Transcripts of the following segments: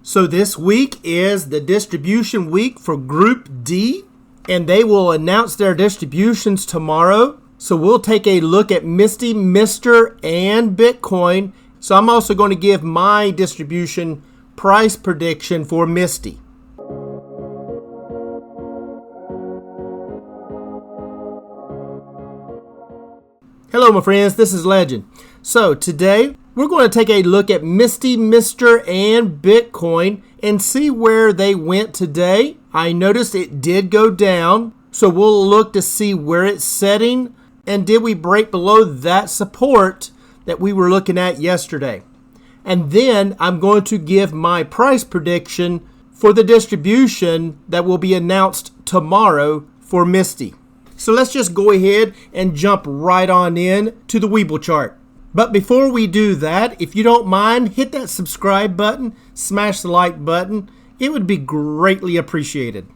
So this week is the distribution week for Group D, and they will announce their distributions tomorrow. So we'll take a look at MSTY, MR, and Bitcoin. So I'm also going to give my distribution price prediction for MSTY. Hello my friends, this is Legend. So today we're going to take a look at MSTY, MR, and Bitcoin and see where they went today. I noticed it did go down, so we'll look to see where it's setting and did we break below that support that we were looking at yesterday. And then I'm going to give my price prediction for the distribution that will be announced tomorrow for MSTY. So let's just go ahead and jump right on in to the Webull chart. But before we do that, if you don't mind, hit that subscribe button, smash the like button. It would be greatly appreciated.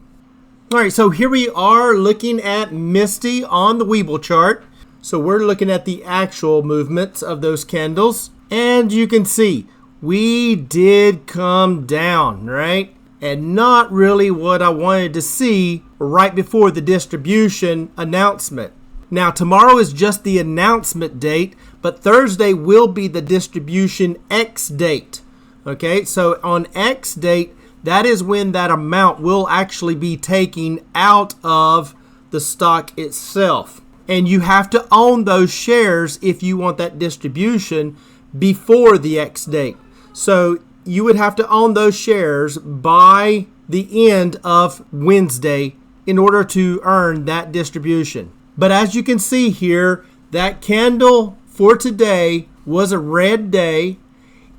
All right, so here we are looking at MSTY on the Webull chart. So we're looking at the actual movements of those candles. And you can see we did come down, right? And not really what I wanted to see right before the distribution announcement. Now tomorrow is just the announcement date, but Thursday will be the distribution X date. Okay, so on X date, that is when that amount will actually be taken out of the stock itself. And you have to own those shares if you want that distribution before the X date. So you would have to own those shares by the end of Wednesday in order to earn that distribution. But as you can see here, that candle for today was a red day.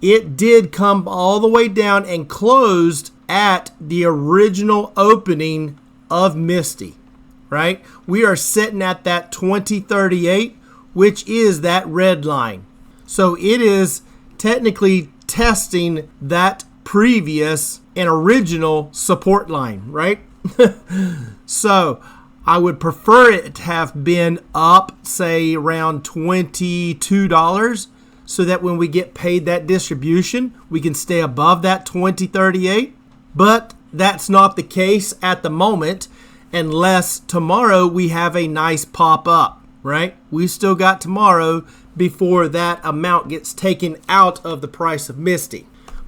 It did come all the way down and closed at the original opening of MSTY, right? We are sitting at that 2038, which is that red line. So it is technically testing that previous and original support line, right? So I would prefer it to have been up, say around $22, so that when we get paid that distribution, we can stay above that 2038. But that's not the case at the moment, unless tomorrow we have a nice pop up, right? We still got tomorrow before that amount gets taken out of the price of MSTY.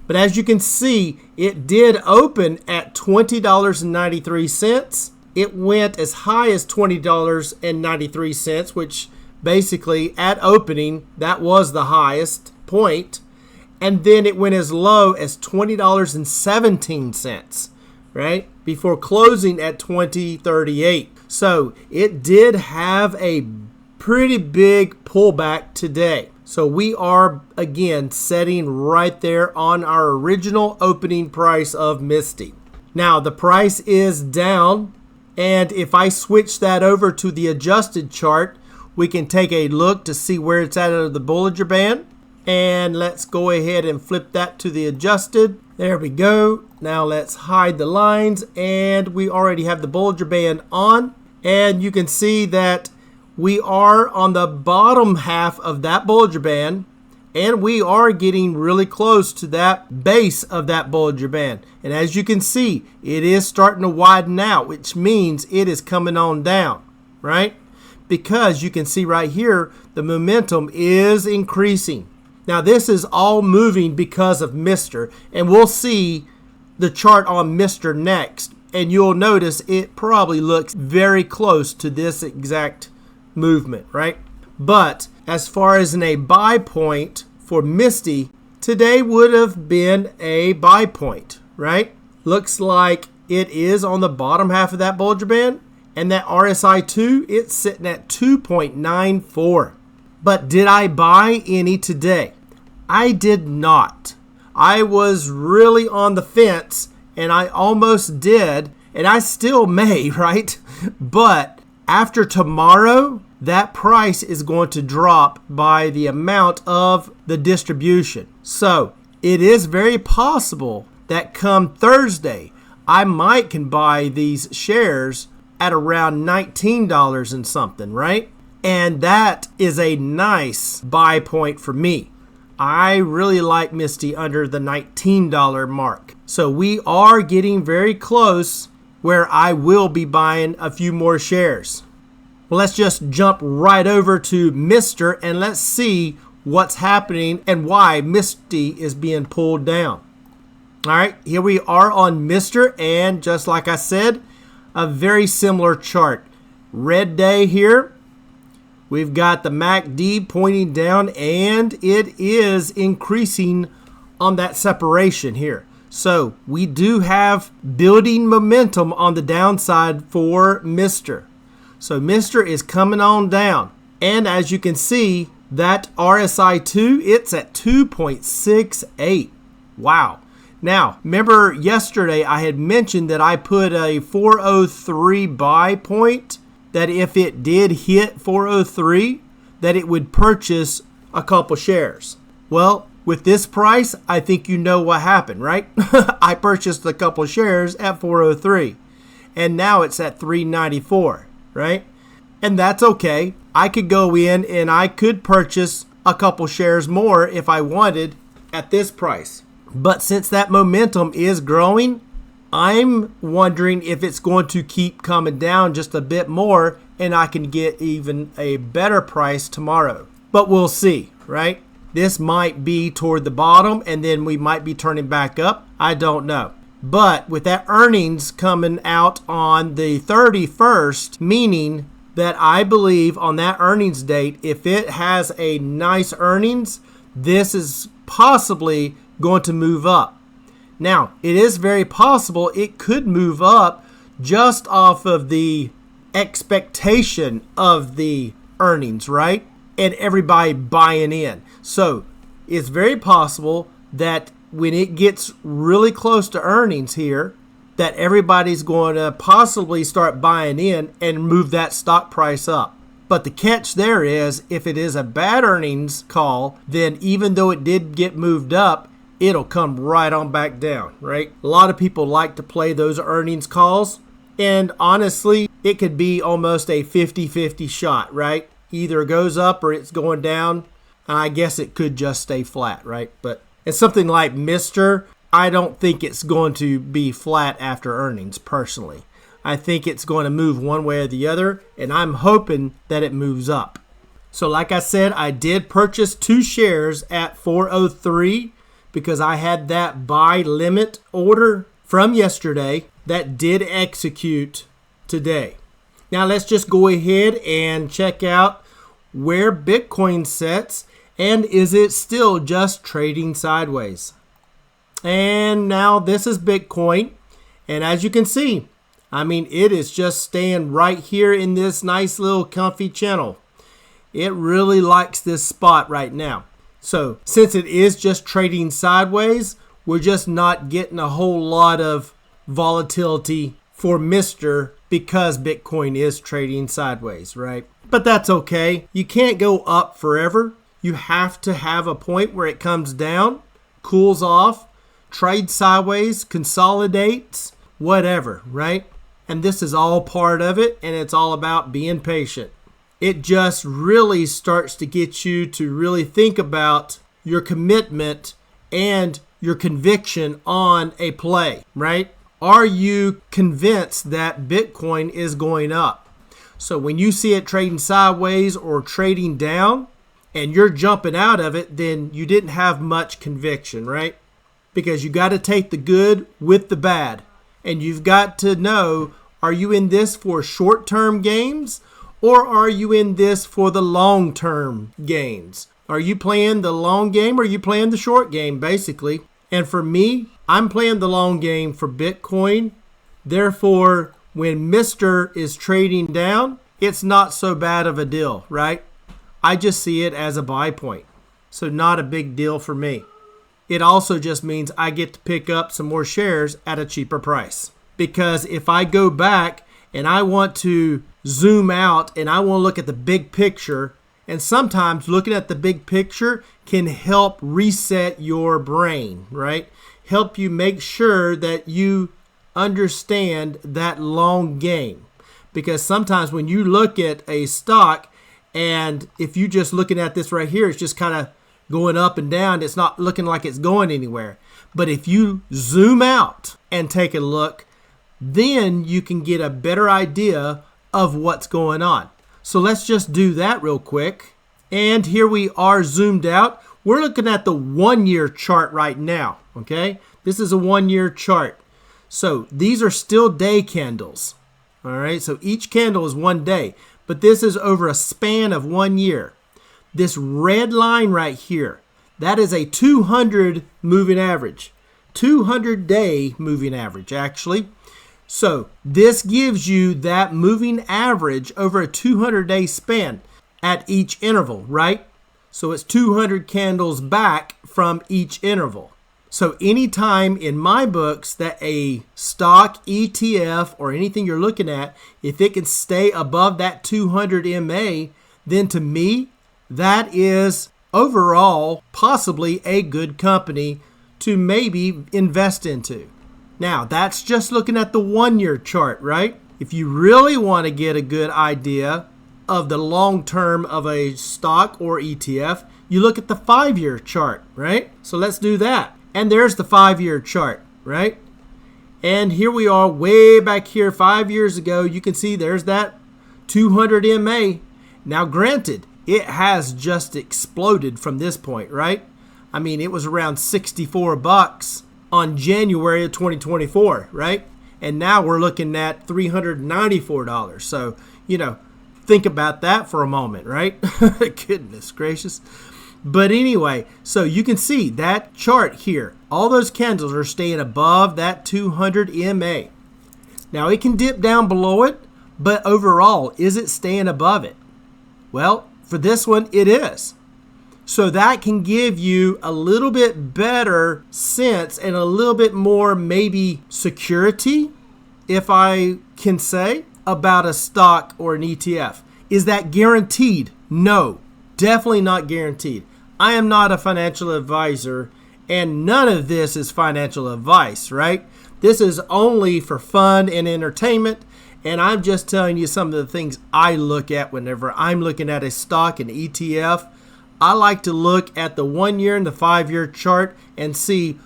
But as you can see, it did open at $20.93. It went as high as $20.93, which basically at opening, that was the highest point. And then it went as low as $20.17, right? Before closing at $20.38. So it did have a pretty big pullback today. So we are again setting right there on our original opening price of MSTY. Now the price is down, and if I switch that over to the adjusted chart, we can take a look to see where it's at out of the Bollinger Band. And let's go ahead and flip that to the adjusted. There we go. Now let's hide the lines, and we already have the Bollinger Band on, and you can see that we are on the bottom half of that Bollinger Band, and we are getting really close to that base of that Bollinger Band. And as you can see, it is starting to widen out, which means it is coming on down, right? Because you can see right here, the momentum is increasing. Now this is all moving because of MR, and we'll see the chart on MR next. And you'll notice it probably looks very close to this exact movement, right? But as far as a buy point for MSTY, today would have been a buy point, right? Looks like it is on the bottom half of that Bollinger Band, and that RSI2, it's sitting at 2.94. But did I buy any today? I did not. I was really on the fence, and I almost did, and I still may, right? But after tomorrow, that price is going to drop by the amount of the distribution. So it is very possible that come Thursday, I might can buy these shares at around $19 and something, right? And that is a nice buy point for me. I really like MSTY under the $19 mark. So we are getting very close where I will be buying a few more shares. Well, let's just jump right over to Mr. and let's see what's happening and why MSTY is being pulled down. All right, here we are on Mr. and just like I said, a very similar chart. Red day here. We've got the MACD pointing down and it is increasing on that separation here. So we do have building momentum on the downside for Mr. So Mr. is coming on down. And as you can see, that RSI2, it's at 2.68. Wow. Now, remember yesterday I had mentioned that I put a 403 buy point, that if it did hit 403, that it would purchase a couple shares. Well, with this price, I think you know what happened, right? I purchased a couple shares at 403, and now it's at 394, right? And that's okay. I could go in and I could purchase a couple shares more if I wanted at this price. But since that momentum is growing, I'm wondering if it's going to keep coming down just a bit more and I can get even a better price tomorrow. But we'll see, right? This might be toward the bottom and then we might be turning back up. I don't know. But with that earnings coming out on the 31st, meaning that I believe on that earnings date, if it has a nice earnings, this is possibly going to move up. Now, it is very possible it could move up just off of the expectation of the earnings, right? And everybody buying in. So it's very possible that when it gets really close to earnings here, that everybody's going to possibly start buying in and move that stock price up. But the catch there is, if it is a bad earnings call, then even though it did get moved up, it'll come right on back down, right? A lot of people like to play those earnings calls. And honestly, it could be almost a 50-50 shot, right? Either it goes up or it's going down. And I guess it could just stay flat, right? But it's something like Mr. I don't think it's going to be flat after earnings, personally. I think it's going to move one way or the other, and I'm hoping that it moves up. So like I said, I did purchase 2 shares at 403 because I had that buy limit order from yesterday that did execute today. Now let's just go ahead and check out where Bitcoin sets, and is it still just trading sideways? And now this is Bitcoin, and as you can see, I mean, it is just staying right here in this nice little comfy channel. It really likes this spot right now. So since it is just trading sideways, we're just not getting a whole lot of volatility for Mr. because Bitcoin is trading sideways, right? But that's okay. You can't go up forever. You have to have a point where it comes down, cools off, trades sideways, consolidates, whatever, right? And this is all part of it, and it's all about being patient. It just really starts to get you to really think about your commitment and your conviction on a play, right? Are you convinced that Bitcoin is going up? So when you see it trading sideways or trading down and you're jumping out of it, then you didn't have much conviction, right? Because you got to take the good with the bad. And you've got to know, are you in this for short-term gains or are you in this for the long-term gains? Are you playing the long game or are you playing the short game, basically? And for me, I'm playing the long game for Bitcoin. Therefore, when Mr. is trading down, it's not so bad of a deal, right? I just see it as a buy point. So not a big deal for me. It also just means I get to pick up some more shares at a cheaper price. Because if I go back and I want to zoom out and I want to look at the big picture, and sometimes looking at the big picture can help reset your brain, right? Help you make sure that you understand that long game. Because sometimes when you look at a stock, and if you just looking at this right here, it's just kind of going up and down. It's not looking like it's going anywhere. But if you zoom out and take a look, then you can get a better idea of what's going on. So let's just do that real quick. And here we are zoomed out. We're looking at the 1 year chart right now, okay? This is a 1 year chart. So these are still day candles, all right? So each candle is 1 day, but this is over a span of 1 year. This red line right here, that is a 200 moving average, 200-day moving average, actually. So this gives you that moving average over a 200-day span at each interval, right? So it's 200 candles back from each interval. So anytime in my books that a stock, ETF, or anything you're looking at, if it can stay above that 200 MA, then to me, that is overall possibly a good company to maybe invest into. Now, that's just looking at the 1 year chart, right? If you really want to get a good idea of the long term of a stock or ETF, you look at the 5 year chart, right? So let's do that. And there's the 5 year chart, right? And here we are way back here 5 years ago. You can see there's that 200 MA. Now, granted, it has just exploded from this point, right? I mean, it was around 64 bucks on January of 2024, right? And now we're looking at $394. So, you know, think about that for a moment, right? Goodness gracious. But anyway, so you can see that chart here. All those candles are staying above that 200 MA. Now, it can dip down below it, but overall, is it staying above it? Well, for this one, it is. So that can give you a little bit better sense and a little bit more maybe security, if I can say, about a stock or an ETF. Is that guaranteed? No, definitely not guaranteed. I am not a financial advisor, and none of this is financial advice, right? This is only for fun and entertainment, and I'm just telling you some of the things I look at whenever I'm looking at a stock, an ETF. I like to look at the 1 year and the 5 year chart and see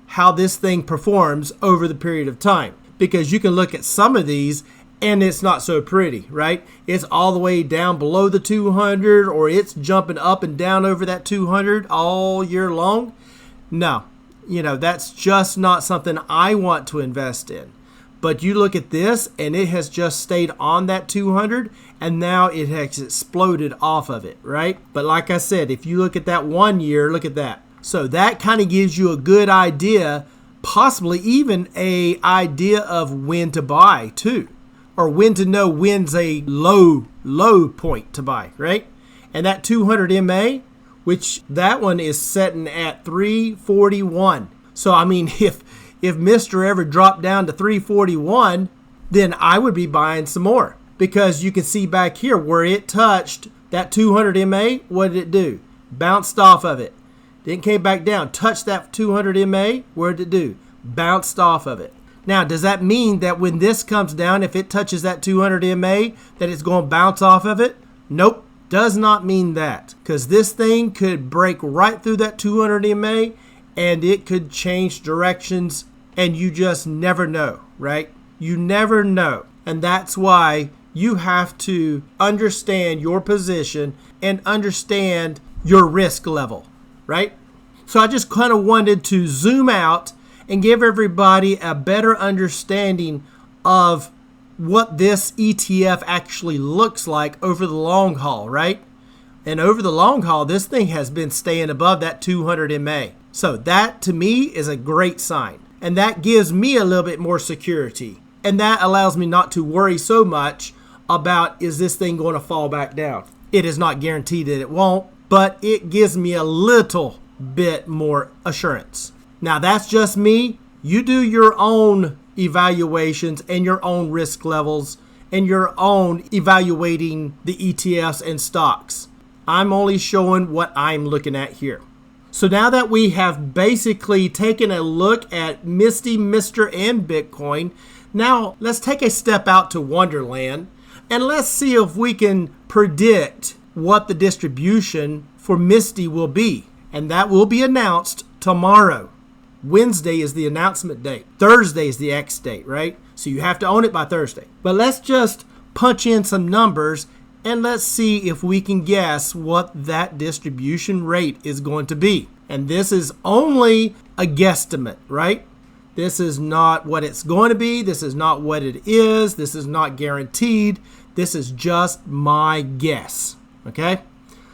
how this thing performs over the period of time. Because you can look at some of these and it's not so pretty, right? It's all the way down below the 200, or it's jumping up and down over that 200 all year long. No, you know, that's just not something I want to invest in. But you look at this and it has just stayed on that 200 and now it has exploded off of it, right? But like I said, if you look at that 1 year, look at that. So that kind of gives you a good idea, possibly even a idea of when to buy too, or when to know when's a low point to buy, right? And that 200 MA, which that one is setting at 341. So I mean, if Mr. ever dropped down to 341, then I would be buying some more, because you can see back here where it touched that 200 MA. What did it do? Bounced off of it. Then came back down, touched that 200 MA. What did it do? Bounced off of it. Now, does that mean that when this comes down, if it touches that 200 MA, that it's going to bounce off of it? Nope, does not mean that, because this thing could break right through that 200 MA and it could change directions, and you just never know, right? You never know. And that's why you have to understand your position and understand your risk level, right? So I just kind of wanted to zoom out and give everybody a better understanding of what this ETF actually looks like over the long haul, right? And over the long haul, this thing has been staying above that 200 MA. So that to me is a great sign. And that gives me a little bit more security. And that allows me not to worry so much about, is this thing going to fall back down? It is not guaranteed that it won't, but it gives me a little bit more assurance. Now, that's just me. You do your own evaluations and your own risk levels and your own evaluating the ETFs and stocks. I'm only showing what I'm looking at here. So now that we have basically taken a look at MSTY, Mr. and Bitcoin, now let's take a step out to Wonderland and let's see if we can predict what the distribution for MSTY will be. And that will be announced tomorrow. Wednesday is the announcement date. Thursday is the X date, right? So you have to own it by Thursday. But let's just punch in some numbers and let's see if we can guess what that distribution rate is going to be. And this is only a guesstimate, right? This is not what it's going to be. This is not what it is. This is not guaranteed. This is just my guess, okay?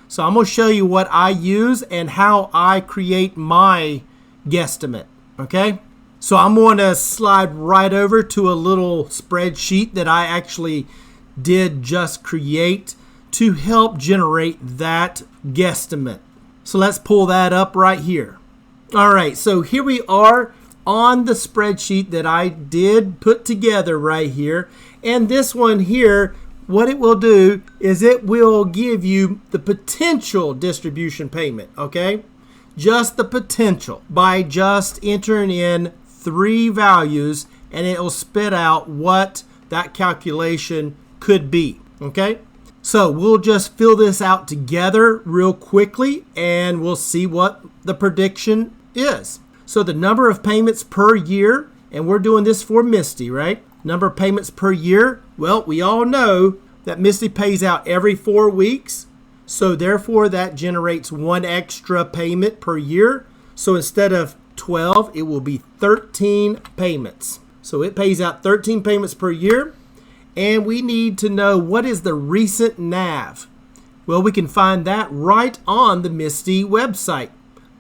So I'm going to show you what I use and how I create my guesstimate, okay? So I'm going to slide right over to a little spreadsheet that I actually did just create to help generate that guesstimate. So let's pull that up right here. All right, so here we are on the spreadsheet that I did put together right here. And this one here, what it will do is it will give you the potential distribution payment, okay? Just the potential by just entering in 3 values, and it will spit out what that calculation could be, okay? So we'll just fill this out together real quickly and we'll see what the prediction is. So the number of payments per year, and we're doing this for MSTY, right? Number of payments per year, well, we all know that MSTY pays out every 4 weeks. So therefore that generates 1 extra payment per year. So instead of 12, it will be 13 payments. So it pays out 13 payments per year. And we need to know what is the recent NAV. Well, we can find that right on the MSTY website.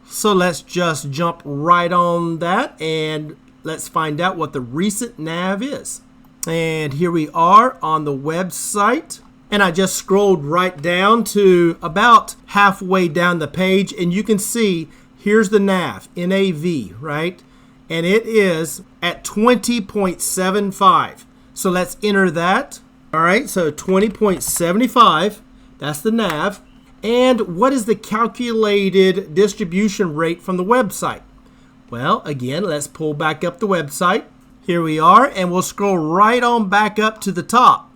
So let's just jump right on that and let's find out what the recent NAV is. And here we are on the website. And I just scrolled right down to about halfway down the page, and you can see here's the NAV, NAV, right? And it is at 20.75. So let's enter that. All right, so 20.75, that's the NAV. And what is the calculated distribution rate from the website? Well, again, let's pull back up the website. Here we are, and we'll scroll right on back up to the top.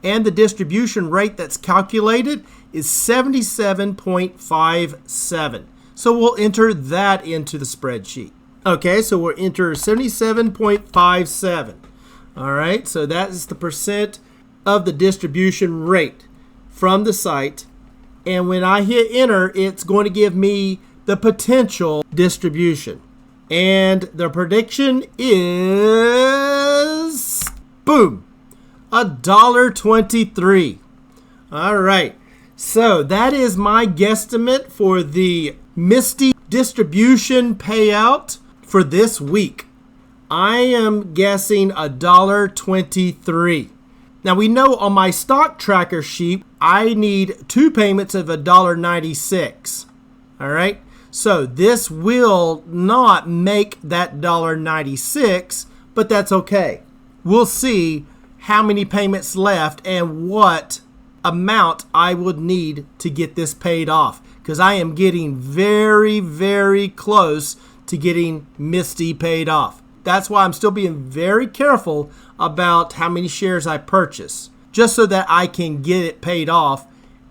And the distribution rate that's calculated is 77.57. So we'll enter that into the spreadsheet. Okay, so we'll enter 77.57. All right, so that is the percent of the distribution rate from the site. And when I hit enter, it's going to give me the potential distribution. And the prediction is, boom, $1.23. All right, so that is my guesstimate for the MSTY distribution payout for this week. I am guessing $1.23. Now we know on my stock tracker sheet, I need 2 payments of $1.96. All right, so this will not make that $1.96, but that's okay. We'll see how many payments left and what amount I would need to get this paid off, because I am getting very, very close to getting MSTY paid off. That's why I'm still being very careful about how many shares I purchase, just so that I can get it paid off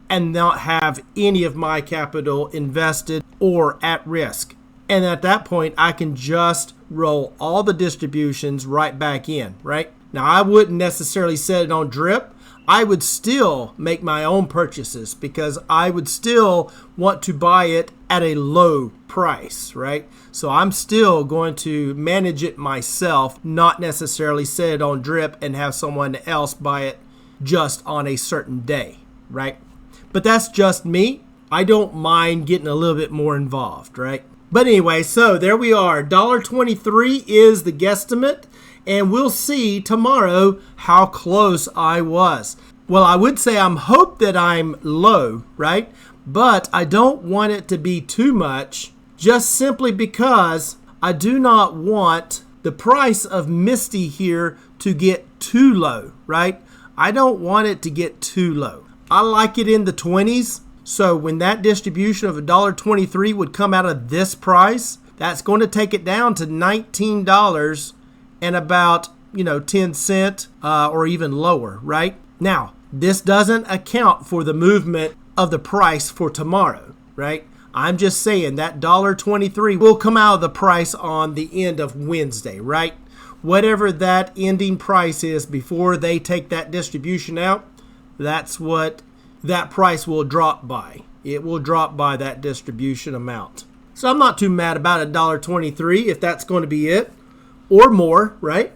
and not have any of my capital invested or at risk. And at that point, I can just roll all the distributions right back in, right? Now, I wouldn't necessarily set it on drip. I would still make my own purchases because I would still want to buy it at a low price, right? So I'm still going to manage it myself, not necessarily set it on drip and have someone else buy it just on a certain day, right? But that's just me. I don't mind getting a little bit more involved, right? But anyway, so there we are. $1.23 is the guesstimate, and we'll see tomorrow how close I was. Well, I would say I'm hope that I'm low, right? But I don't want it to be too much, just simply because I do not want the price of MSTY here to get too low, right? I don't want it to get too low. I like it in the 20s. So when that distribution of $1.23 would come out of this price, that's going to take it down to $19 and about, 10 cents or even lower, right? Now, this doesn't account for the movement of the price for tomorrow, right? I'm just saying that $1.23 will come out of the price on the end of Wednesday, right? Whatever that ending price is before they take that distribution out, that's what that price will drop by. It will drop by that distribution amount. So I'm not too mad about $1.23 if that's going to be it, or more, right?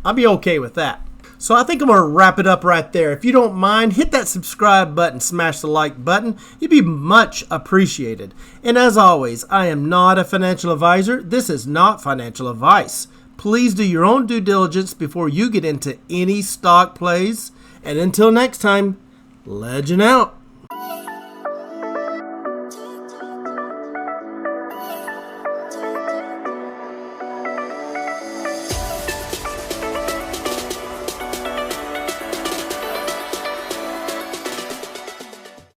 I'll be okay with that. So I think I'm going to wrap it up right there. If you don't mind, hit that subscribe button, smash the like button. It'd be much appreciated. And as always, I am not a financial advisor. This is not financial advice. Please do your own due diligence before you get into any stock plays. And until next time, Legend out.